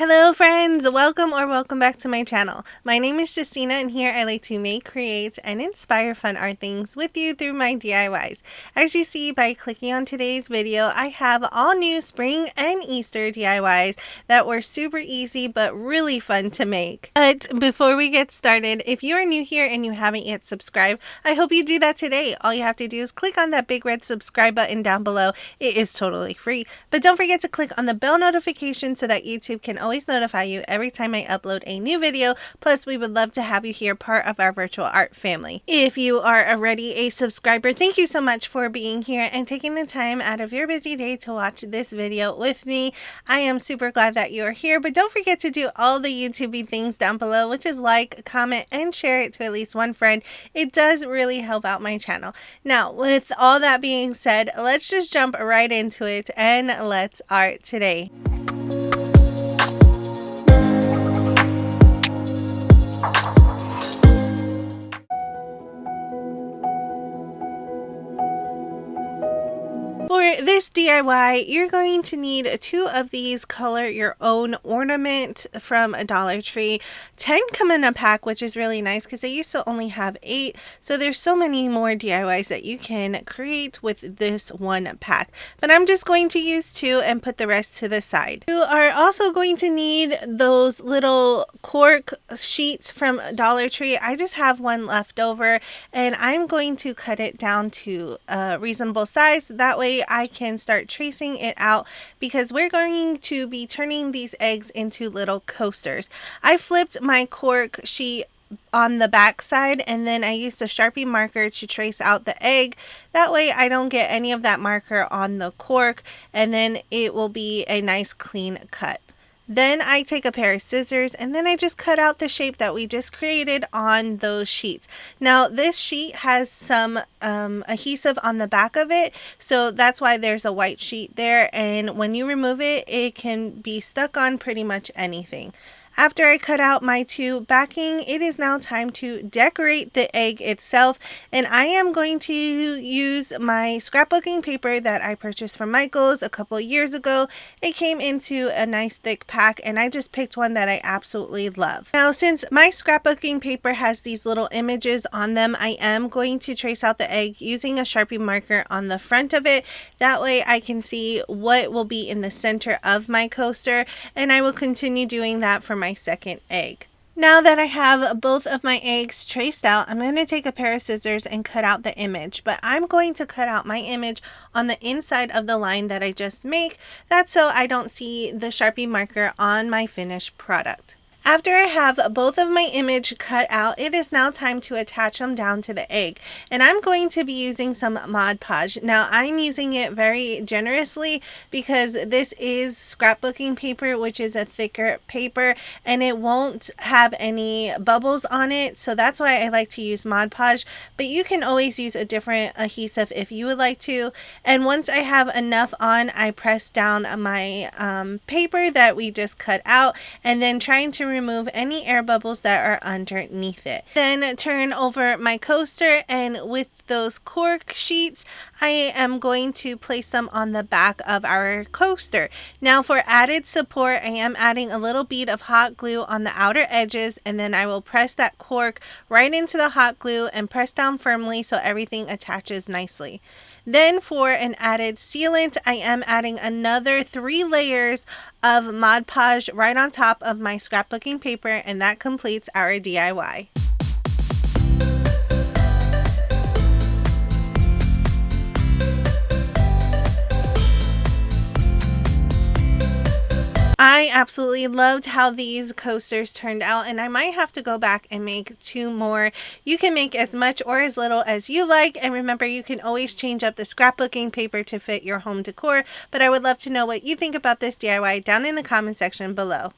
Hello friends, welcome back to my channel. My name is Justina and here I like to make, create, and inspire fun art things with you through my DIYs. As you see by clicking on today's video, I have all new spring and Easter DIYs that were super easy but really fun to make. But before we get started, if you are new here and you haven't yet subscribed, I hope you do that today. All you have to do is click on that big red subscribe button down below. It is totally free. But don't forget to click on the bell notification so that YouTube can always notify you every time I upload a new video. Plus, we would love to have you here, part of our virtual art family. If you are already a subscriber, thank you so much for being here and taking the time out of your busy day to watch this video with me. I am super glad that you are here, but don't forget to do all the YouTubey things down below, which is like, comment, and share it to at least one friend. It does really help out my channel. Now, with all that being said, let's just jump right into it and let's art today. For this DIY, you're going to need 2 of these color your own ornament from a Dollar Tree. 10 come in a pack, which is really nice because they used to only have 8. So there's so many more DIYs that you can create with this one pack. But I'm just going to use 2 and put the rest to the side. You are also going to need those little cork sheets from Dollar Tree. I just have one left over and I'm going to cut it down to a reasonable size. That way I can start tracing it out because we're going to be turning these eggs into little coasters. I flipped my cork sheet on the back side and then I used a Sharpie marker to trace out the egg. That way I don't get any of that marker on the cork and then it will be a nice clean cut. Then I take a pair of scissors and then I just cut out the shape that we just created on those sheets. Now this sheet has some adhesive on the back of it, so that's why there's a white sheet there, and when you remove it, it can be stuck on pretty much anything. After I cut out my 2 backing, it is now time to decorate the egg itself, and I am going to use my scrapbooking paper that I purchased from Michael's a couple of years ago. It came into a nice thick pack and I just picked one that I absolutely love. Now, since my scrapbooking paper has these little images on them, I am going to trace out the egg using a Sharpie marker on the front of it. That way I can see what will be in the center of my coaster, and I will continue doing that for my second egg. Now that I have both of my eggs traced out, I'm going to take a pair of scissors and cut out the image, but I'm going to cut out my image on the inside of the line that I just made. That's so I don't see the Sharpie marker on my finished product. After I have both of my image cut out, it is now time to attach them down to the egg. And I'm going to be using some Mod Podge. Now I'm using it very generously because this is scrapbooking paper, which is a thicker paper, and it won't have any bubbles on it. So that's why I like to use Mod Podge, but you can always use a different adhesive if you would like to. And once I have enough on, I press down my paper that we just cut out, and then trying to remove any air bubbles that are underneath it. Then turn over my coaster, and with those cork sheets I am going to place them on the back of our coaster. Now for added support, I am adding a little bead of hot glue on the outer edges, and then I will press that cork right into the hot glue and press down firmly so everything attaches nicely. Then for an added sealant, I am adding another 3 layers of Mod Podge right on top of my scrapbooking paper, and that completes our DIY. I absolutely loved how these coasters turned out, and I might have to go back and make 2 more. You can make as much or as little as you like, and remember, you can always change up the scrapbooking paper to fit your home decor. But I would love to know what you think about this DIY down in the comment section below.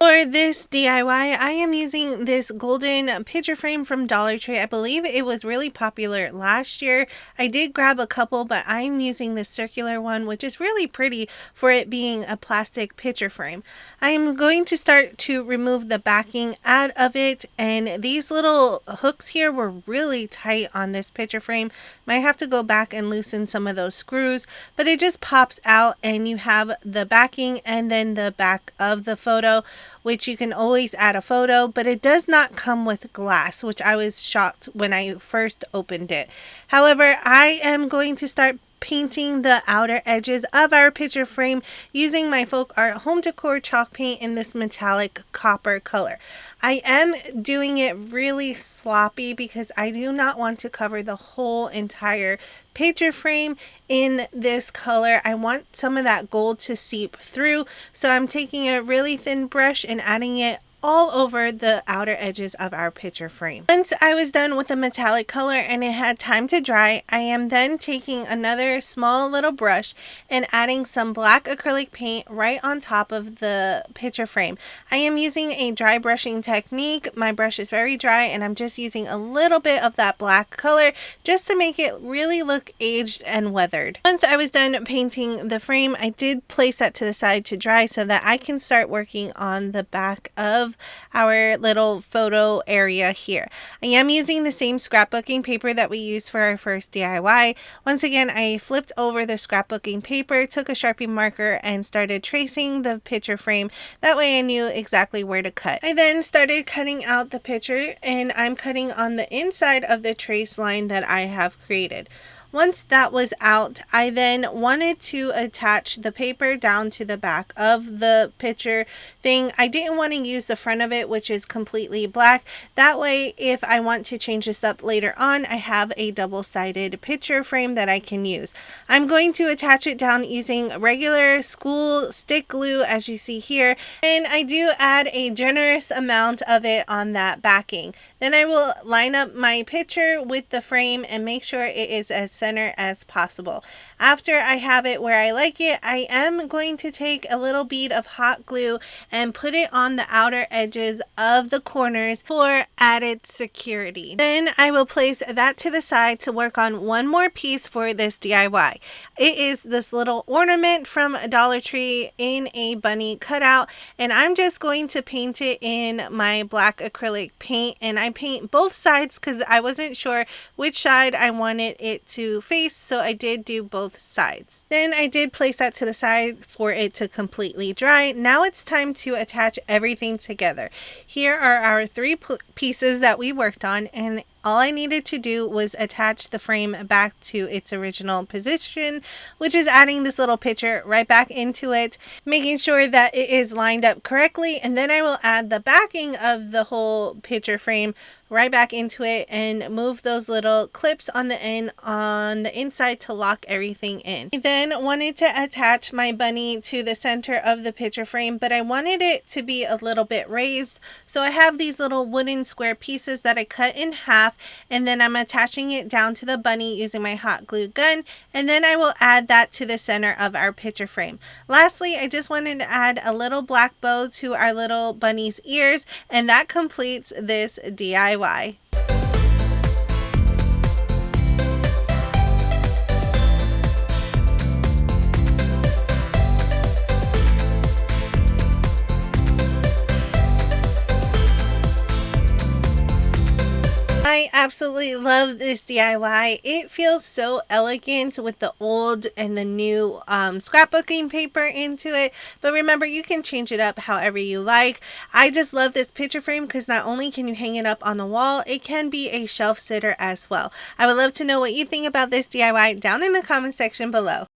For this DIY, I am using this golden picture frame from Dollar Tree. I believe it was really popular last year. I did grab a couple, but I'm using this circular one, which is really pretty for it being a plastic picture frame. I am going to start to remove the backing out of it, and these little hooks here were really tight on this picture frame. Might have to go back and loosen some of those screws, but it just pops out and you have the backing and then the back of the photo, which you can always add a photo, but it does not come with glass, which I was shocked when I first opened it. However, I am going to start painting the outer edges of our picture frame using my Folk Art Home Decor chalk paint in this metallic copper color. I am doing it really sloppy because I do not want to cover the whole entire picture frame in this color. I want some of that gold to seep through, so I'm taking a really thin brush and adding it all over the outer edges of our picture frame. Once I was done with the metallic color and it had time to dry, I am then taking another small little brush and adding some black acrylic paint right on top of the picture frame. I am using a dry brushing technique. My brush is very dry and I'm just using a little bit of that black color just to make it really look aged and weathered. Once I was done painting the frame, I did place that to the side to dry so that I can start working on the back of our little photo area here. I am using the same scrapbooking paper that we used for our first DIY. Once again, I flipped over the scrapbooking paper, took a Sharpie marker, and started tracing the picture frame. That way I knew exactly where to cut. I then started cutting out the picture, and I'm cutting on the inside of the trace line that I have created. Once that was out, I then wanted to attach the paper down to the back of the picture thing. I didn't want to use the front of it, which is completely black. That way, if I want to change this up later on, I have a double-sided picture frame that I can use. I'm going to attach it down using regular school stick glue, as you see here, and I do add a generous amount of it on that backing. Then I will line up my picture with the frame and make sure it is as center as possible. After I have it where I like it, I am going to take a little bead of hot glue and put it on the outer edges of the corners for added security. Then I will place that to the side to work on one more piece for this DIY. It is this little ornament from Dollar Tree in a bunny cutout, and I'm just going to paint it in my black acrylic paint, and I paint both sides because I wasn't sure which side I wanted it to face, so I did do both sides. Then I did place that to the side for it to completely dry. Now it's time to attach everything together. Here are our three pieces that we worked on, and all I needed to do was attach the frame back to its original position, which is adding this little picture right back into it, making sure that it is lined up correctly, and then I will add the backing of the whole picture frame right back into it and move those little clips on the end on the inside to lock everything in. I then wanted to attach my bunny to the center of the picture frame, but I wanted it to be a little bit raised, so I have these little wooden square pieces that I cut in half, and then I'm attaching it down to the bunny using my hot glue gun, and then I will add that to the center of our picture frame. Lastly, I just wanted to add a little black bow to our little bunny's ears, and that completes this DIY. I absolutely love this DIY. It feels so elegant with the old and the new scrapbooking paper into it. But remember, you can change it up however you like. I just love this picture frame because not only can you hang it up on the wall, it can be a shelf sitter as well. I would love to know what you think about this DIY down in the comment section below.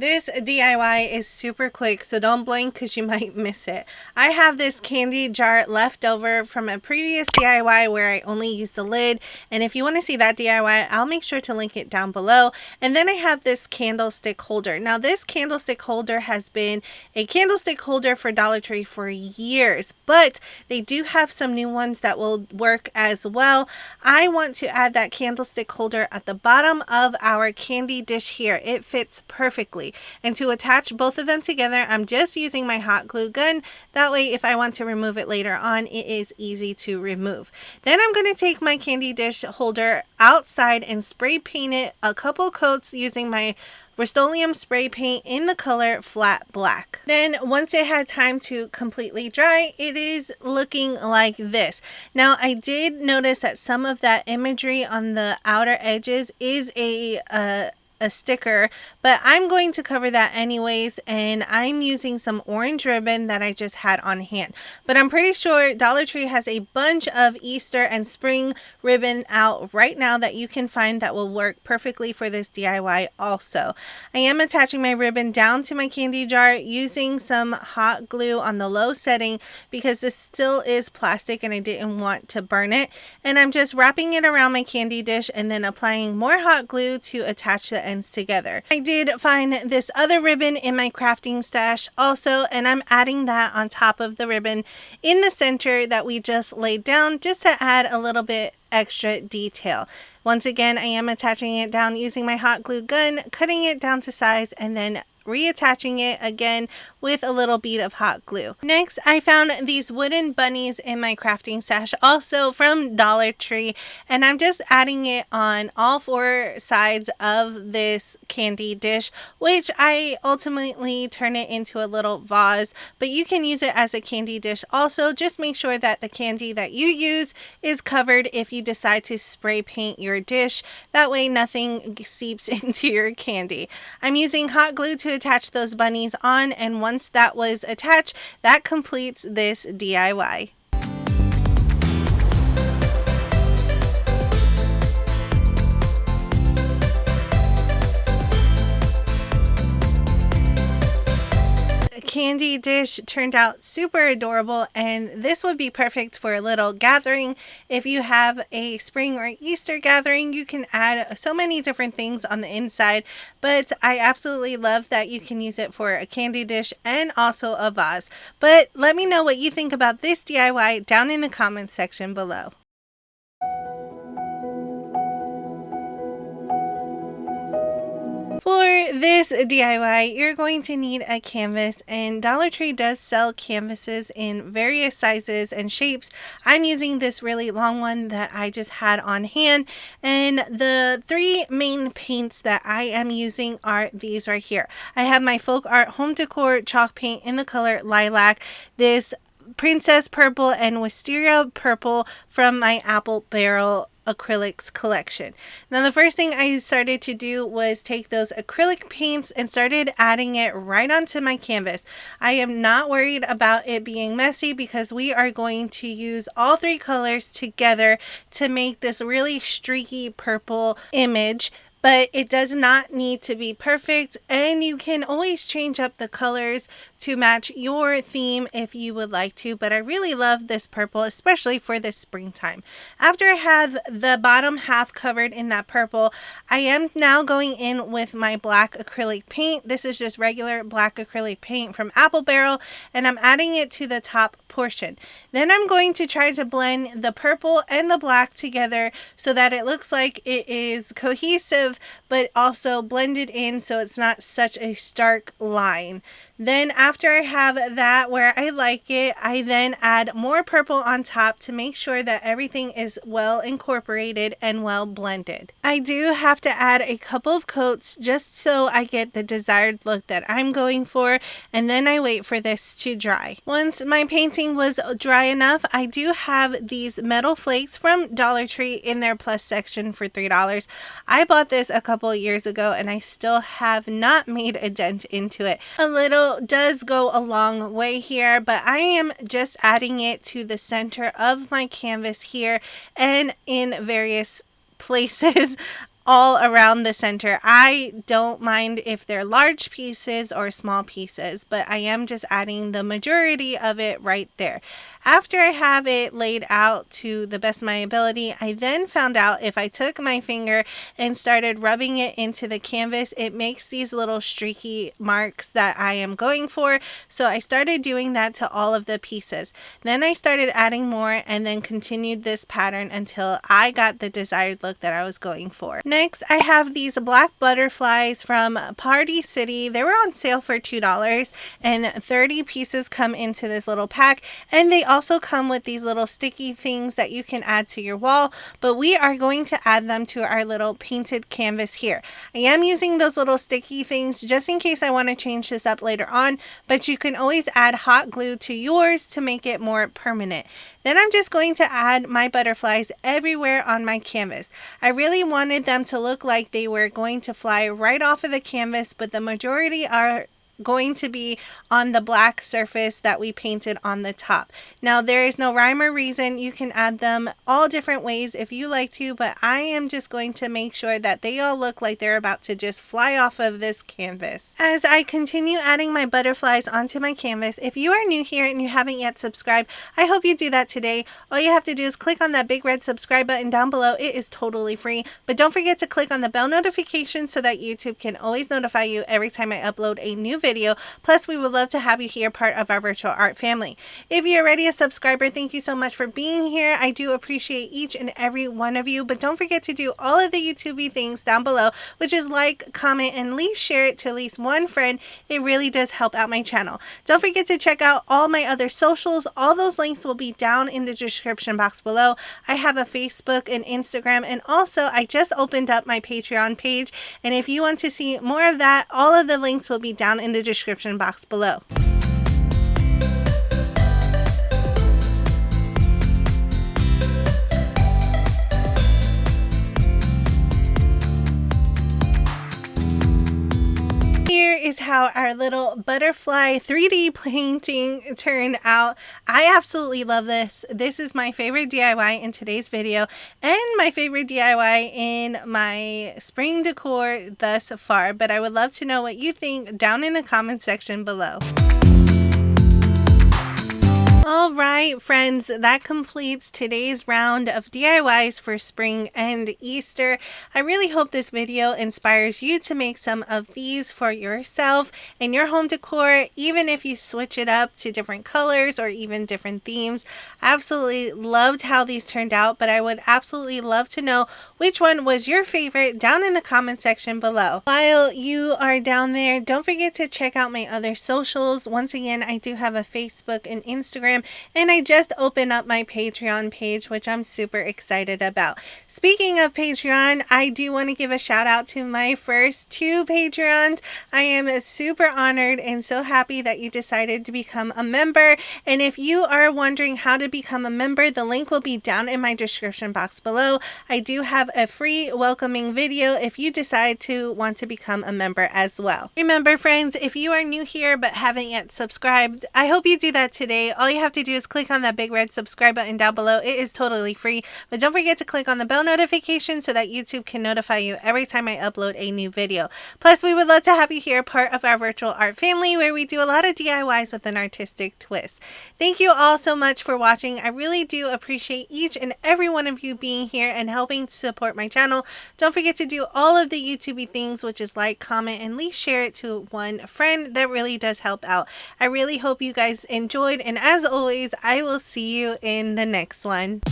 This DIY is super quick, so don't blink because you might miss it. I have this candy jar left over from a previous DIY where I only used the lid, and if you want to see that DIY, I'll make sure to link it down below. And then I have this candlestick holder. Now this candlestick holder has been a candlestick holder for Dollar Tree for years, but they do have some new ones that will work as well. I want to add that candlestick holder at the bottom of our candy dish here. It fits perfectly. And to attach both of them together, I'm just using my hot glue gun. That way, if I want to remove it later on, it is easy to remove. Then I'm going to take my candy dish holder outside and spray paint it a couple coats using my Rust-Oleum spray paint in the color Flat Black. Then once it had time to completely dry, it is looking like this. Now I did notice that some of that imagery on the outer edges is a sticker, but I'm going to cover that anyways, and I'm using some orange ribbon that I just had on hand. But I'm pretty sure Dollar Tree has a bunch of Easter and spring ribbon out right now that you can find that will work perfectly for this DIY also. I am attaching my ribbon down to my candy jar using some hot glue on the low setting because this still is plastic and I didn't want to burn it. And I'm just wrapping it around my candy dish and then applying more hot glue to attach the ends together. I did find this other ribbon in my crafting stash also, and I'm adding that on top of the ribbon in the center that we just laid down just to add a little bit extra detail. Once again, I am attaching it down using my hot glue gun, cutting it down to size, and then reattaching it again with a little bead of hot glue. Next, I found these wooden bunnies in my crafting stash also from Dollar Tree, and I'm just adding it on all four sides of this candy dish, which I ultimately turn it into a little vase, but you can use it as a candy dish also. Just make sure that the candy that you use is covered if you decide to spray paint your dish. That way nothing seeps into your candy. I'm using hot glue to attach those bunnies on, and once that was attached, that completes this DIY. Candy dish turned out super adorable, and this would be perfect for a little gathering. If you have a spring or Easter gathering, you can add so many different things on the inside, but I absolutely love that you can use it for a candy dish and also a vase. But let me know what you think about this DIY down in the comments section below. For this DIY, you're going to need a canvas, and Dollar Tree does sell canvases in various sizes and shapes. I'm using this really long one that I just had on hand, and the three main paints that I am using are these right here. I have my Folk Art Home Decor chalk paint in the color Lilac, this Princess Purple and Wisteria Purple from my Apple Barrel acrylics collection. Now the first thing I started to do was take those acrylic paints and started adding it right onto my canvas. I am not worried about it being messy because we are going to use all three colors together to make this really streaky purple image. But it does not need to be perfect, and you can always change up the colors to match your theme if you would like to. But I really love this purple, especially for this springtime. After I have the bottom half covered in that purple, I am now going in with my black acrylic paint. This is just regular black acrylic paint from Apple Barrel, and I'm adding it to the top portion. Then I'm going to try to blend the purple and the black together so that it looks like it is cohesive but also blended in so it's not such a stark line. Then after I have that where I like it, I then add more purple on top to make sure that everything is well incorporated and well blended. I do have to add a couple of coats just so I get the desired look that I'm going for, and then I wait for this to dry. Once my painting was dry enough, I do have these metal flakes from Dollar Tree in their plus section for $3. I bought this a couple years ago and I still have not made a dent into it. A little does go a long way here, but I am just adding it to the center of my canvas here and in various places all around the center. I don't mind if they're large pieces or small pieces, but I am just adding the majority of it right there. After I have it laid out to the best of my ability, I then found out if I took my finger and started rubbing it into the canvas, it makes these little streaky marks that I am going for. So I started doing that to all of the pieces. Then I started adding more and then continued this pattern until I got the desired look that I was going for. Next, I have these black butterflies from Party City. They were on sale for $2 and 30 pieces come into this little pack, and they also come with these little sticky things that you can add to your wall, but we are going to add them to our little painted canvas here. I am using those little sticky things just in case I want to change this up later on, but you can always add hot glue to yours to make it more permanent. Then I'm just going to add my butterflies everywhere on my canvas. I really wanted them to look like they were going to fly right off of the canvas, but the majority are going to be on the black surface that we painted on the top. Now there is no rhyme or reason. You can add them all different ways if you like to, but I am just going to make sure that they all look like they're about to just fly off of this canvas. As I continue adding my butterflies onto my canvas, if you are new here and you haven't yet subscribed, I hope you do that today. All you have to do is click on that big red subscribe button down below. It is totally free, but don't forget to click on the bell notification so that YouTube can always notify you every time I upload a new video. Plus, we would love to have you here, part of our virtual art family. If you're already a subscriber, thank you so much for being here. I do appreciate each and every one of you, but don't forget to do all of the YouTube things down below, which is like, comment, and at least share it to at least one friend. It really does help out my channel. Don't forget to check out all my other socials. All those links will be down in the description box below. I have a Facebook and Instagram, and also I just opened up my Patreon page, and if you want to see more of that, all of the links will be down in the description box below. Here is how our little butterfly 3D painting turned out. I absolutely love this. This is my favorite DIY in today's video and my favorite DIY in my spring decor thus far, but I would love to know what you think down in the comment section below. All right, friends, that completes today's round of DIYs for spring and Easter. I really hope this video inspires you to make some of these for yourself and your home decor, even if you switch it up to different colors or even different themes. I absolutely loved how these turned out, but I would absolutely love to know which one was your favorite down in the comment section below. While you are down there, don't forget to check out my other socials. Once again, I do have a Facebook and Instagram, and I just opened up my Patreon page, which I'm super excited about. Speaking of Patreon, I do want to give a shout out to my first 2 Patreons. I am super honored and so happy that you decided to become a member. And if you are wondering how to become a member, the link will be down in my description box below. I do have a free welcoming video if you decide to want to become a member as well. Remember, friends, if you are new here but haven't yet subscribed, I hope you do that today. All you have to do is click on that big red subscribe button down below. It is totally free, but don't forget to click on the bell notification so that YouTube can notify you every time I upload a new video. Plus, we would love to have you here, part of our virtual art family, where we do a lot of DIYs with an artistic twist. Thank you all so much for watching. I really do appreciate each and every one of you being here and helping to support my channel. Don't forget to do all of the YouTube things, which is like, comment, and at least share it to one friend. That really does help out. I really hope you guys enjoyed, and as always, I will see you in the next one.